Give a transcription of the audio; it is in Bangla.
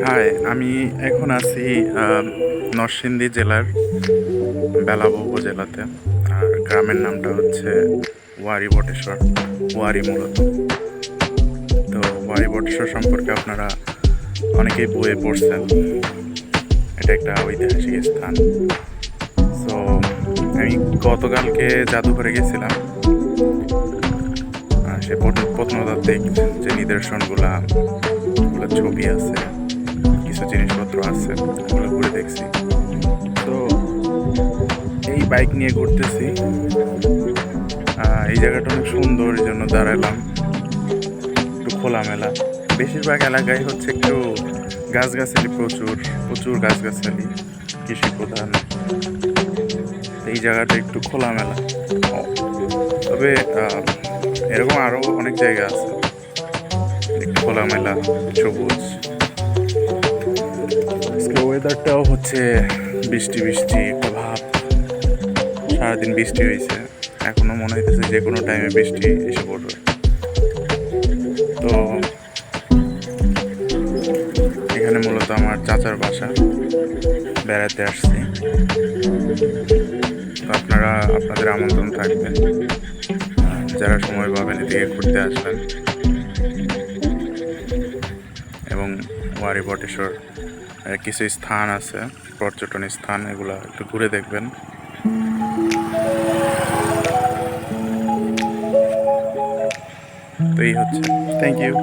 হাই, আমি এখন আছি নরসিংদী জেলার বেলাব উপজেলাতে। আর গ্রামের নামটা হচ্ছে ওয়ারি বটেশ্বর, ওয়ারি মূলত। তো ওয়ারি বটেশ্বর সম্পর্কে আপনারা অনেকেই বইয়ে পড়ছেন। এটা একটা ঐতিহাসিক স্থান। সো আমি গতকালকে জাদুঘরে গেছিলাম। সে প্রত্নতাত্ত্বিক যে নিদর্শনগুলা ছবি আছে, কিছু জিনিসপত্র আছে, ওগুলো ঘুরে দেখছি। তো এই বাইক নিয়ে ঘুরতেছি। এই জায়গাটা অনেক সুন্দর, এই জন্য দাঁড়ালাম। একটু খোলামেলা, বেশিরভাগ এলাকায় হচ্ছে একটু গাছগাছালি, প্রচুর প্রচুর গাছগাছালি, কৃষি প্রধান। এই জায়গাটা একটু খোলামেলা। তবে এরকম আরও অনেক জায়গা আছে একটু খোলামেলা, সবুজ। আজকে ওয়েদারটাও হচ্ছে বৃষ্টি বৃষ্টি একটা ভাব। সারাদিন বৃষ্টি হয়েছে, এখনো মনে হইতেছে যে কোনো টাইমে বৃষ্টি এসে পড়বে। তো এখানে মূলত আমার চাচার বাসা, বেড়াতে আসছি। তো আপনাদের আমন্ত্রণ থাকবে, যারা সময় পাবেন এদিকে ঘুরতে আসবেন। এবং ওয়ারি বটেশ্বর কিছু স্থান আছে, পর্যটন স্থান, এগুলো একটু ঘুরে দেখবেন। তো এই হচ্ছে, থ্যাংক ইউ।